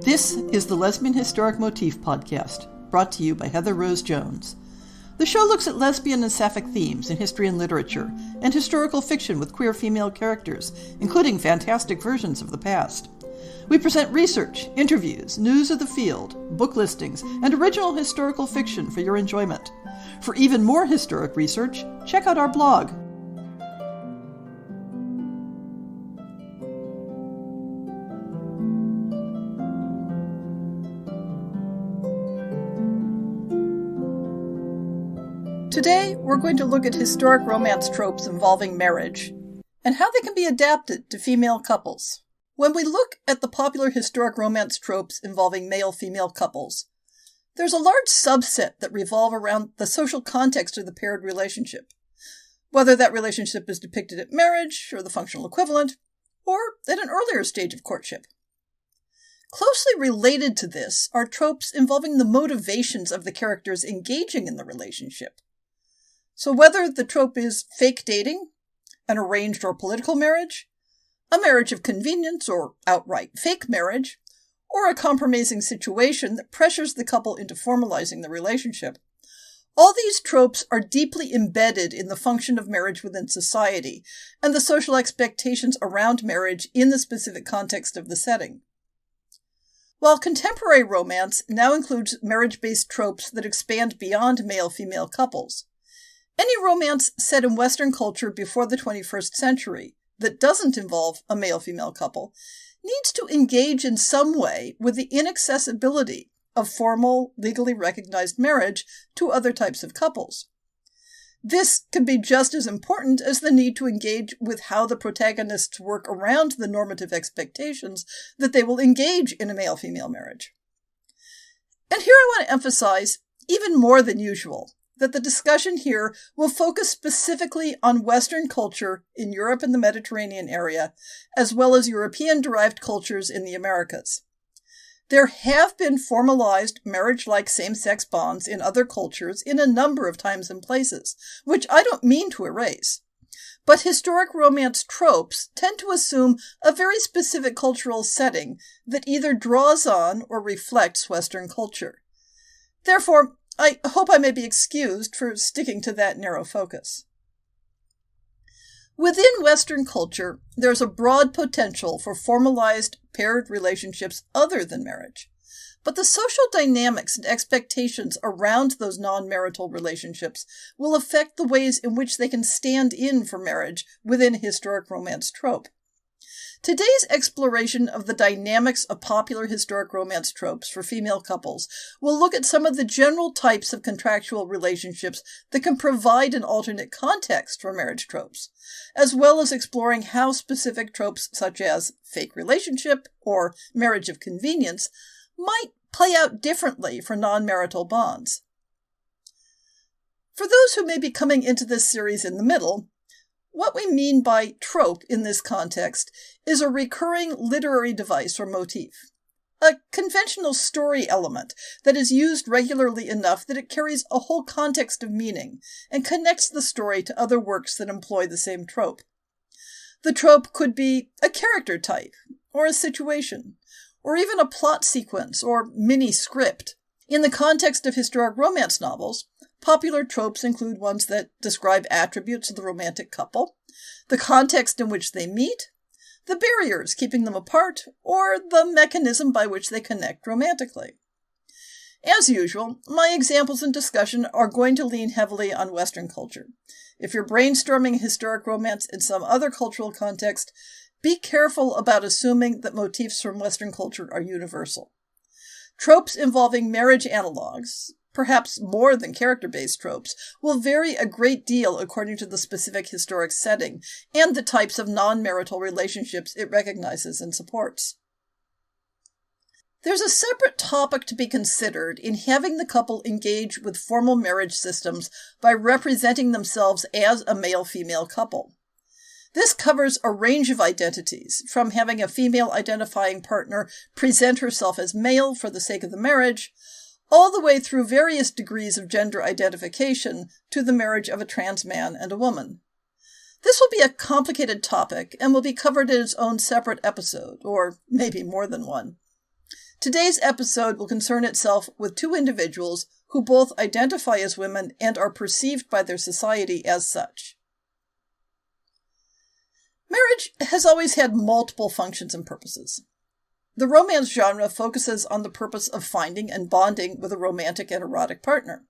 This is the Lesbian Historic Motif Podcast, brought to you by Heather Rose Jones. The show looks at lesbian and sapphic themes in history and literature, and historical fiction with queer female characters, including fantastic versions of the past. We present research, interviews, news of the field, book listings, and original historical fiction for your enjoyment. For even more historic research, check out our blog. Today, we're going to look at historic romance tropes involving marriage, and how they can be adapted to female couples. When we look at the popular historic romance tropes involving male-female couples, there's a large subset that revolve around the social context of the paired relationship, whether that relationship is depicted at marriage, or the functional equivalent, or at an earlier stage of courtship. Closely related to this are tropes involving the motivations of the characters engaging in the relationship. So whether the trope is fake dating, an arranged or political marriage, a marriage of convenience or outright fake marriage, or a compromising situation that pressures the couple into formalizing the relationship, all these tropes are deeply embedded in the function of marriage within society and the social expectations around marriage in the specific context of the setting. While contemporary romance now includes marriage-based tropes that expand beyond male-female couples, any romance set in Western culture before the 21st century that doesn't involve a male-female couple needs to engage in some way with the inaccessibility of formal, legally recognized marriage to other types of couples. This can be just as important as the need to engage with how the protagonists work around the normative expectations that they will engage in a male-female marriage. And here I want to emphasize, even more than usual, that the discussion here will focus specifically on Western culture in Europe and the Mediterranean area, as well as European-derived cultures in the Americas. There have been formalized marriage-like same-sex bonds in other cultures in a number of times and places, which I don't mean to erase. But historic romance tropes tend to assume a very specific cultural setting that either draws on or reflects Western culture. Therefore, I hope I may be excused for sticking to that narrow focus. Within Western culture, there's a broad potential for formalized paired relationships other than marriage. But the social dynamics and expectations around those non-marital relationships will affect the ways in which they can stand in for marriage within a historic romance trope. Today's exploration of the dynamics of popular historic romance tropes for female couples will look at some of the general types of contractual relationships that can provide an alternate context for marriage tropes, as well as exploring how specific tropes such as fake relationship or marriage of convenience might play out differently for non-marital bonds. For those who may be coming into this series in the middle, what we mean by trope in this context is a recurring literary device or motif, a conventional story element that is used regularly enough that it carries a whole context of meaning and connects the story to other works that employ the same trope. The trope could be a character type, or a situation, or even a plot sequence or mini-script. In the context of historic romance novels, popular tropes include ones that describe attributes of the romantic couple, the context in which they meet, the barriers keeping them apart, or the mechanism by which they connect romantically. As usual, my examples and discussion are going to lean heavily on Western culture. If you're brainstorming historic romance in some other cultural context, be careful about assuming that motifs from Western culture are universal. Tropes involving marriage analogs, perhaps more than character-based tropes, will vary a great deal according to the specific historic setting and the types of non-marital relationships it recognizes and supports. There's a separate topic to be considered in having the couple engage with formal marriage systems by representing themselves as a male-female couple. This covers a range of identities, from having a female identifying partner present herself as male for the sake of the marriage, all the way through various degrees of gender identification to the marriage of a trans man and a woman. This will be a complicated topic and will be covered in its own separate episode, or maybe more than one. Today's episode will concern itself with two individuals who both identify as women and are perceived by their society as such. Marriage has always had multiple functions and purposes. The romance genre focuses on the purpose of finding and bonding with a romantic and erotic partner.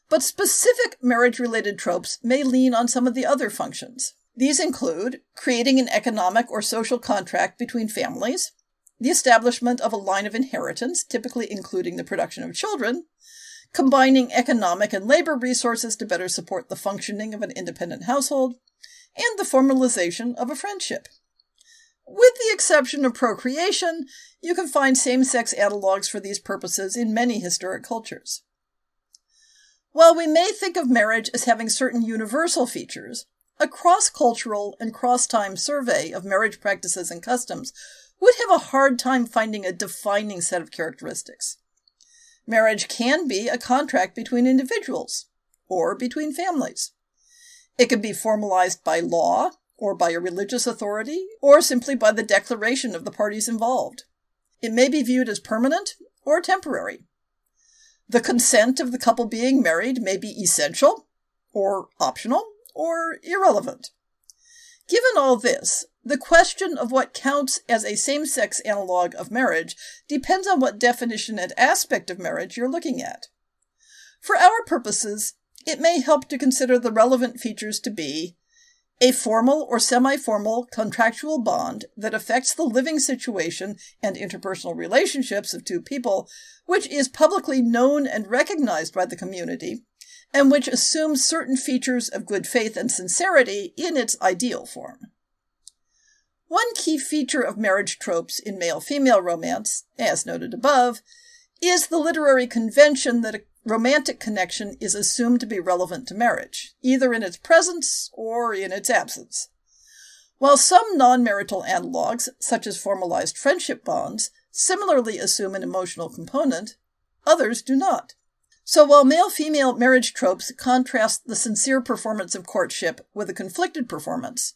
But specific marriage-related tropes may lean on some of the other functions. These include creating an economic or social contract between families, the establishment of a line of inheritance, typically including the production of children, combining economic and labor resources to better support the functioning of an independent household, and the formalization of a friendship. With the exception of procreation, you can find same-sex analogs for these purposes in many historic cultures. While we may think of marriage as having certain universal features, a cross-cultural and cross-time survey of marriage practices and customs would have a hard time finding a defining set of characteristics. Marriage can be a contract between individuals or between families. It can be formalized by law or by a religious authority or simply by the declaration of the parties involved. It may be viewed as permanent or temporary. The consent of the couple being married may be essential or optional or irrelevant. Given all this, the question of what counts as a same-sex analog of marriage depends on what definition and aspect of marriage you're looking at. For our purposes, it may help to consider the relevant features to be a formal or semi-formal contractual bond that affects the living situation and interpersonal relationships of two people, which is publicly known and recognized by the community, and which assumes certain features of good faith and sincerity in its ideal form. One key feature of marriage tropes in male-female romance, as noted above, is the literary convention that a romantic connection is assumed to be relevant to marriage, either in its presence or in its absence. While some non-marital analogs, such as formalized friendship bonds, similarly assume an emotional component, others do not. So while male-female marriage tropes contrast the sincere performance of courtship with a conflicted performance,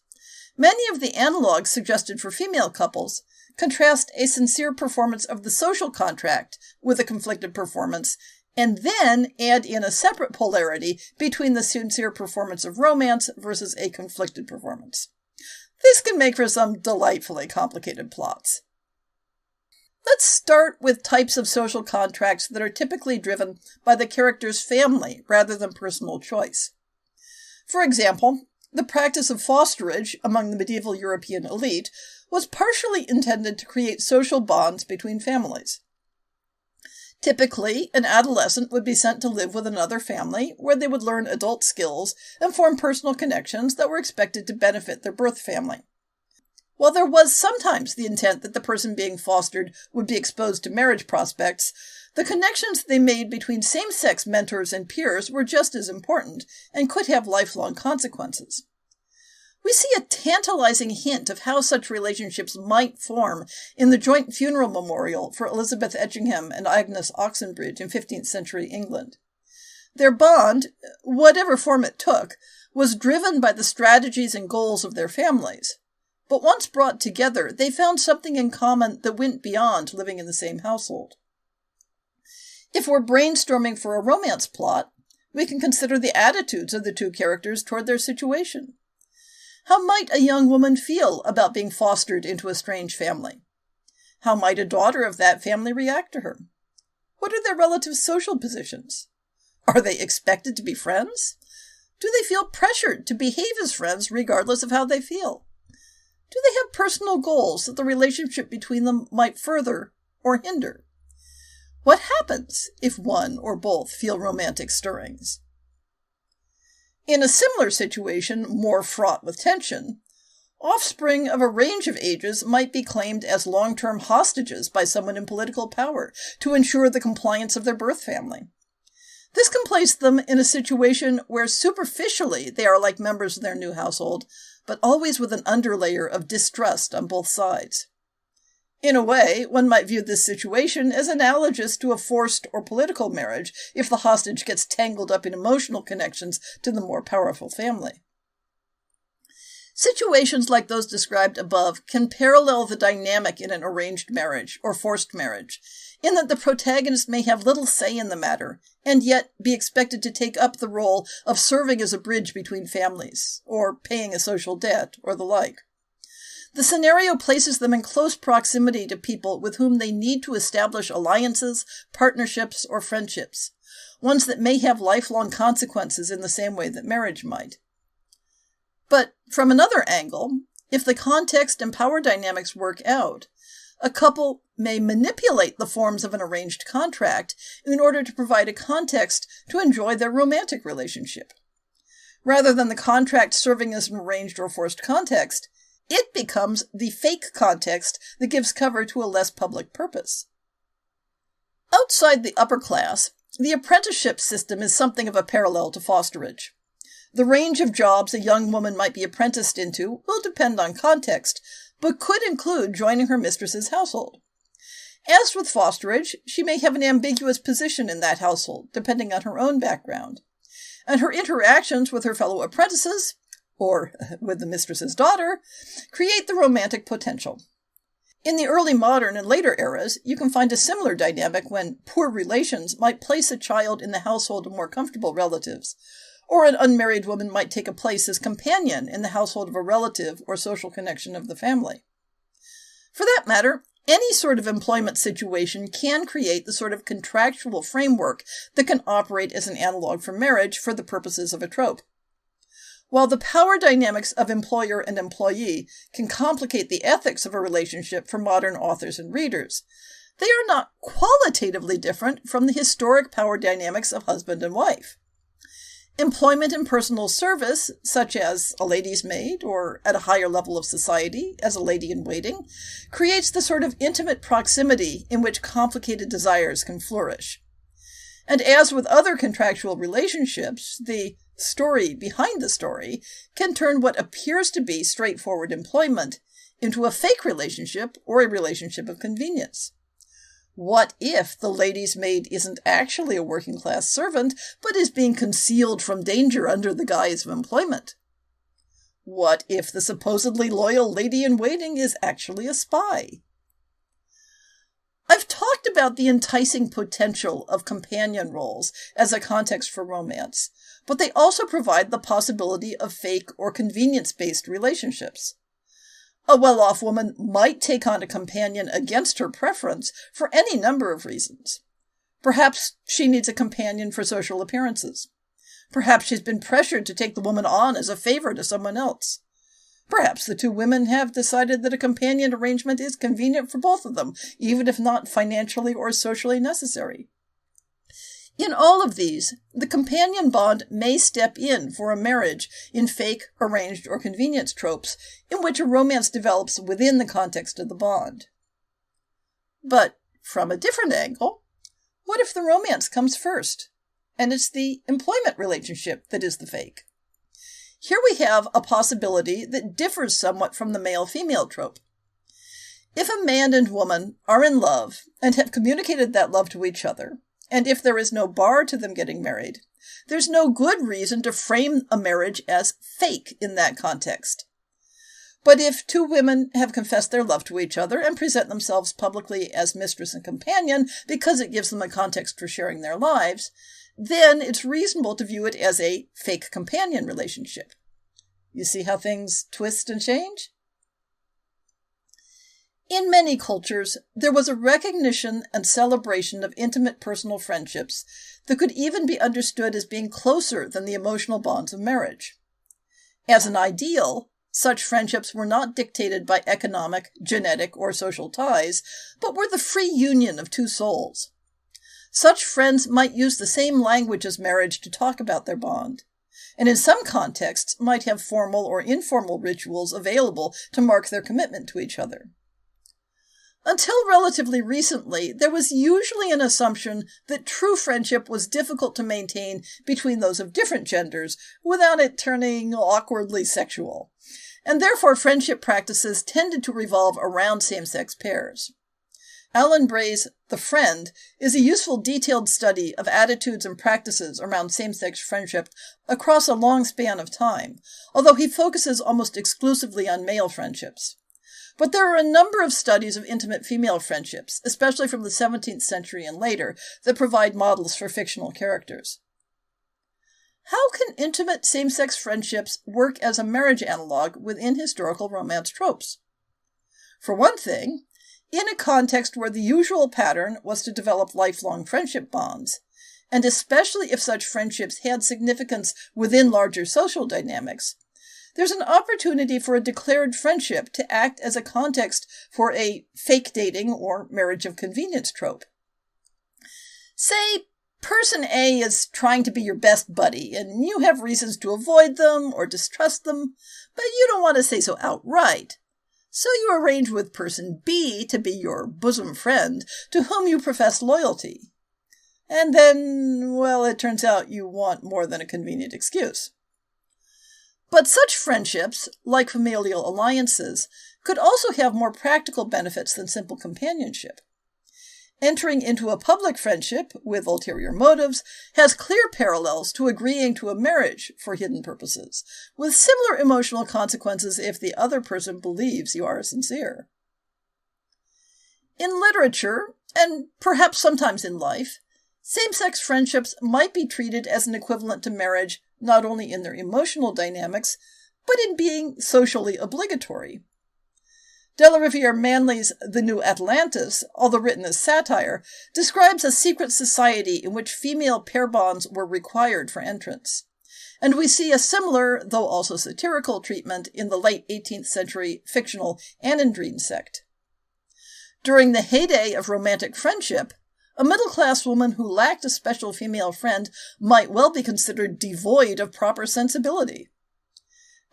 many of the analogs suggested for female couples contrast a sincere performance of the social contract with a conflicted performance, and then add in a separate polarity between the sincere performance of romance versus a conflicted performance. This can make for some delightfully complicated plots. Let's start with types of social contracts that are typically driven by the character's family rather than personal choice. For example, the practice of fosterage among the medieval European elite was partially intended to create social bonds between families. Typically, an adolescent would be sent to live with another family where they would learn adult skills and form personal connections that were expected to benefit their birth family. While there was sometimes the intent that the person being fostered would be exposed to marriage prospects, the connections they made between same-sex mentors and peers were just as important and could have lifelong consequences. We see a tantalizing hint of how such relationships might form in the joint funeral memorial for Elizabeth Etchingham and Agnes Oxenbridge in 15th century England. Their bond, whatever form it took, was driven by the strategies and goals of their families. But once brought together, they found something in common that went beyond living in the same household. If we're brainstorming for a romance plot, we can consider the attitudes of the two characters toward their situation. How might a young woman feel about being fostered into a strange family? How might a daughter of that family react to her? What are their relative social positions? Are they expected to be friends? Do they feel pressured to behave as friends regardless of how they feel? Do they have personal goals that the relationship between them might further or hinder? What happens if one or both feel romantic stirrings? In a similar situation, more fraught with tension, offspring of a range of ages might be claimed as long-term hostages by someone in political power to ensure the compliance of their birth family. This can place them in a situation where superficially they are like members of their new household, but always with an underlayer of distrust on both sides. In a way, one might view this situation as analogous to a forced or political marriage if the hostage gets tangled up in emotional connections to the more powerful family. Situations like those described above can parallel the dynamic in an arranged marriage or forced marriage, in that the protagonist may have little say in the matter, and yet be expected to take up the role of serving as a bridge between families, or paying a social debt, or the like. The scenario places them in close proximity to people with whom they need to establish alliances, partnerships, or friendships, ones that may have lifelong consequences in the same way that marriage might. But from another angle, if the context and power dynamics work out, a couple may manipulate the forms of an arranged contract in order to provide a context to enjoy their romantic relationship. Rather than the contract serving as an arranged or forced context, it becomes the fake context that gives cover to a less public purpose. Outside the upper class, the apprenticeship system is something of a parallel to fosterage. The range of jobs a young woman might be apprenticed into will depend on context, but could include joining her mistress's household. As with fosterage, she may have an ambiguous position in that household, depending on her own background, and her interactions with her fellow apprentices, or with the mistress's daughter, create the romantic potential. In the early modern and later eras, you can find a similar dynamic when poor relations might place a child in the household of more comfortable relatives, or an unmarried woman might take a place as companion in the household of a relative or social connection of the family. For that matter, any sort of employment situation can create the sort of contractual framework that can operate as an analog for marriage for the purposes of a trope. While the power dynamics of employer and employee can complicate the ethics of a relationship for modern authors and readers, they are not qualitatively different from the historic power dynamics of husband and wife. Employment in personal service, such as a lady's maid or at a higher level of society as a lady-in-waiting, creates the sort of intimate proximity in which complicated desires can flourish. And as with other contractual relationships, the story behind the story can turn what appears to be straightforward employment into a fake relationship or a relationship of convenience. What if the lady's maid isn't actually a working-class servant, but is being concealed from danger under the guise of employment? What if the supposedly loyal lady-in-waiting is actually a spy? I've talked about the enticing potential of companion roles as a context for romance, but they also provide the possibility of fake or convenience-based relationships. A well-off woman might take on a companion against her preference for any number of reasons. Perhaps she needs a companion for social appearances. Perhaps she's been pressured to take the woman on as a favor to someone else. Perhaps the two women have decided that a companion arrangement is convenient for both of them, even if not financially or socially necessary. In all of these, the companion bond may step in for a marriage in fake, arranged, or convenience tropes in which a romance develops within the context of the bond. But from a different angle, what if the romance comes first, and it's the employment relationship that is the fake? Here we have a possibility that differs somewhat from the male-female trope. If a man and woman are in love and have communicated that love to each other, and if there is no bar to them getting married, there's no good reason to frame a marriage as fake in that context. But if two women have confessed their love to each other and present themselves publicly as mistress and companion because it gives them a context for sharing their lives, then it's reasonable to view it as a fake companion relationship. You see how things twist and change? In many cultures, there was a recognition and celebration of intimate personal friendships that could even be understood as being closer than the emotional bonds of marriage. As an ideal, such friendships were not dictated by economic, genetic, or social ties, but were the free union of two souls. Such friends might use the same language as marriage to talk about their bond, and in some contexts might have formal or informal rituals available to mark their commitment to each other. Until relatively recently, there was usually an assumption that true friendship was difficult to maintain between those of different genders without it turning awkwardly sexual, and therefore friendship practices tended to revolve around same-sex pairs. Alan Bray's The Friend is a useful detailed study of attitudes and practices around same-sex friendship across a long span of time, although he focuses almost exclusively on male friendships. But there are a number of studies of intimate female friendships, especially from the 17th century and later, that provide models for fictional characters. How can intimate same-sex friendships work as a marriage analog within historical romance tropes? For one thing, in a context where the usual pattern was to develop lifelong friendship bonds, and especially if such friendships had significance within larger social dynamics, there's an opportunity for a declared friendship to act as a context for a fake dating or marriage of convenience trope. Say, person A is trying to be your best buddy, and you have reasons to avoid them or distrust them, but you don't want to say so outright. So you arrange with person B to be your bosom friend, to whom you profess loyalty. And then, well, it turns out you want more than a convenient excuse. But such friendships, like familial alliances, could also have more practical benefits than simple companionship. Entering into a public friendship with ulterior motives has clear parallels to agreeing to a marriage for hidden purposes, with similar emotional consequences if the other person believes you are sincere. In literature, and perhaps sometimes in life, same-sex friendships might be treated as an equivalent to marriage not only in their emotional dynamics, but in being socially obligatory. De la Riviere Manley's The New Atlantis, although written as satire, describes a secret society in which female pair bonds were required for entrance. And we see a similar, though also satirical, treatment in the late 18th century fictional Annandrine sect. During the heyday of romantic friendship, a middle-class woman who lacked a special female friend might well be considered devoid of proper sensibility.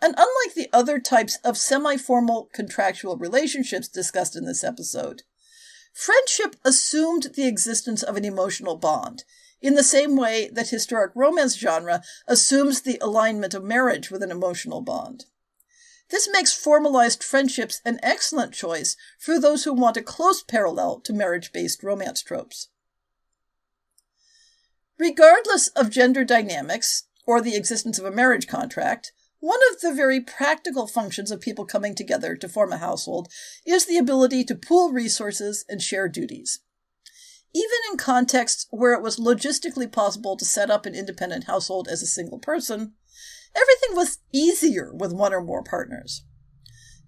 And unlike the other types of semi-formal contractual relationships discussed in this episode, friendship assumed the existence of an emotional bond, in the same way that historic romance genre assumes the alignment of marriage with an emotional bond. This makes formalized friendships an excellent choice for those who want a close parallel to marriage-based romance tropes. Regardless of gender dynamics, or the existence of a marriage contract, one of the very practical functions of people coming together to form a household is the ability to pool resources and share duties. Even in contexts where it was logistically possible to set up an independent household as a single person, everything was easier with one or more partners.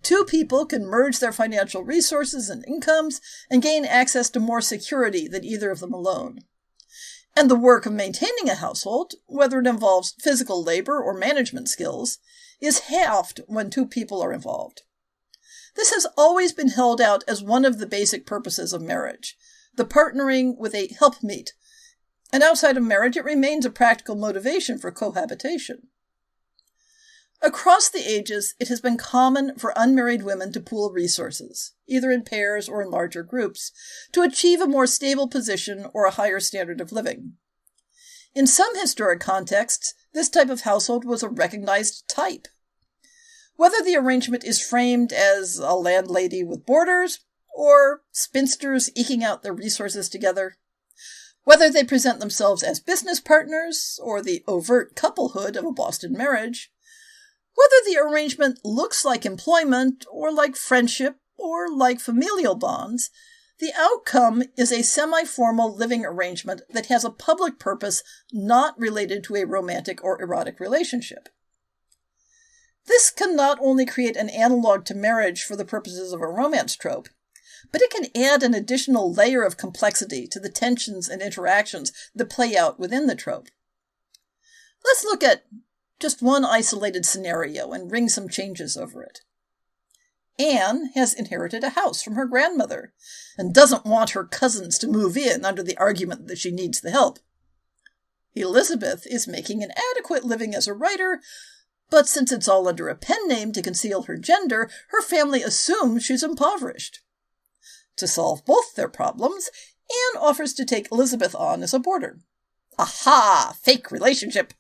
Two people can merge their financial resources and incomes and gain access to more security than either of them alone. And the work of maintaining a household, whether it involves physical labor or management skills, is halved when two people are involved. This has always been held out as one of the basic purposes of marriage, the partnering with a helpmeet, and outside of marriage it remains a practical motivation for cohabitation. Across the ages, it has been common for unmarried women to pool resources, either in pairs or in larger groups, to achieve a more stable position or a higher standard of living. In some historic contexts, this type of household was a recognized type. Whether the arrangement is framed as a landlady with boarders, or spinsters eking out their resources together, whether they present themselves as business partners, or the overt couplehood of a Boston marriage, whether the arrangement looks like employment, or like friendship, or like familial bonds, the outcome is a semi-formal living arrangement that has a public purpose not related to a romantic or erotic relationship. This can not only create an analog to marriage for the purposes of a romance trope, but it can add an additional layer of complexity to the tensions and interactions that play out within the trope. Let's look at just one isolated scenario and ring some changes over it. Anne has inherited a house from her grandmother and doesn't want her cousins to move in under the argument that she needs the help. Elizabeth is making an adequate living as a writer, but since it's all under a pen name to conceal her gender, her family assumes she's impoverished. To solve both their problems, Anne offers to take Elizabeth on as a boarder. Aha! Fake relationship!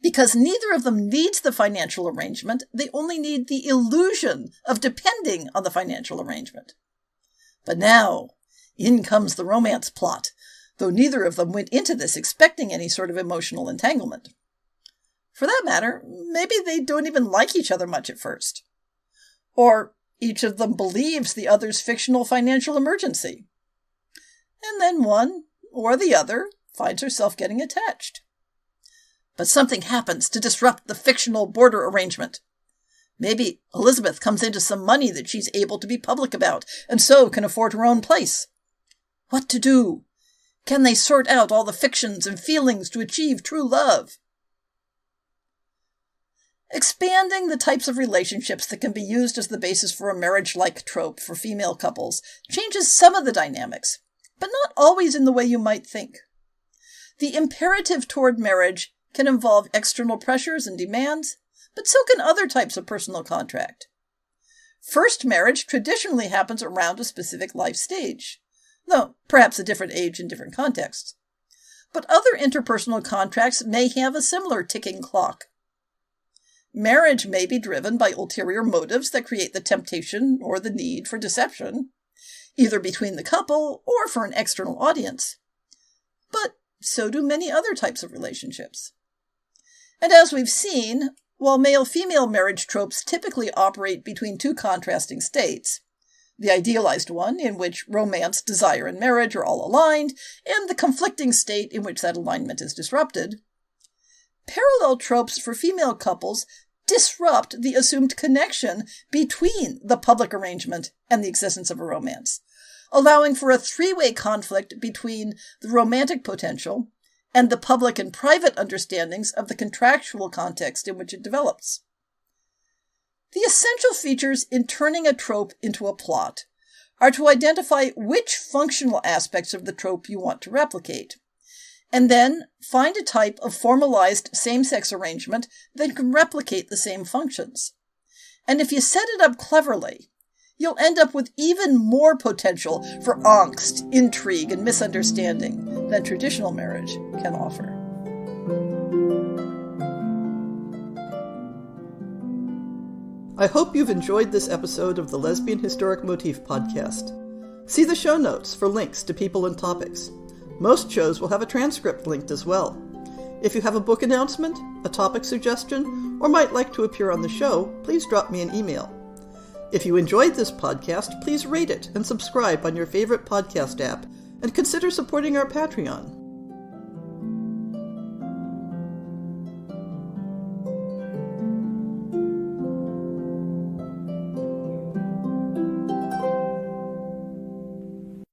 Because neither of them needs the financial arrangement, they only need the illusion of depending on the financial arrangement. But now, In comes the romance plot, though neither of them went into this expecting any sort of emotional entanglement. For that matter, maybe they don't even like each other much at first. Or each of them believes the other's fictional financial emergency. And then one, or the other, finds herself getting attached. But something happens to disrupt the fictional border arrangement. Maybe Elizabeth comes into some money that she's able to be public about, and so can afford her own place. What to do? Can they sort out all the fictions and feelings to achieve true love? Expanding the types of relationships that can be used as the basis for a marriage-like trope for female couples changes some of the dynamics, but not always in the way you might think. The imperative toward marriage can involve external pressures and demands, but so can other types of personal contract. First marriage traditionally happens around a specific life stage, though perhaps a different age in different contexts. But other interpersonal contracts may have a similar ticking clock. Marriage may be driven by ulterior motives that create the temptation or the need for deception, either between the couple or for an external audience. But so do many other types of relationships. And as we've seen, while male-female marriage tropes typically operate between two contrasting states, the idealized one in which romance, desire, and marriage are all aligned, and the conflicting state in which that alignment is disrupted, parallel tropes for female couples disrupt the assumed connection between the public arrangement and the existence of a romance, allowing for a three-way conflict between the romantic potential and the public and private understandings of the contractual context in which it develops. The essential features in turning a trope into a plot are to identify which functional aspects of the trope you want to replicate, and then find a type of formalized same-sex arrangement that can replicate the same functions. And if you set it up cleverly, you'll end up with even more potential for angst, intrigue, and misunderstanding than traditional marriage can offer. I hope you've enjoyed this episode of the Lesbian Historic Motif Podcast. See the show notes for links to people and topics. Most shows will have a transcript linked as well. If you have a book announcement, a topic suggestion, or might like to appear on the show, please drop me an email. If you enjoyed this podcast, please rate it and subscribe on your favorite podcast app, and consider supporting our Patreon.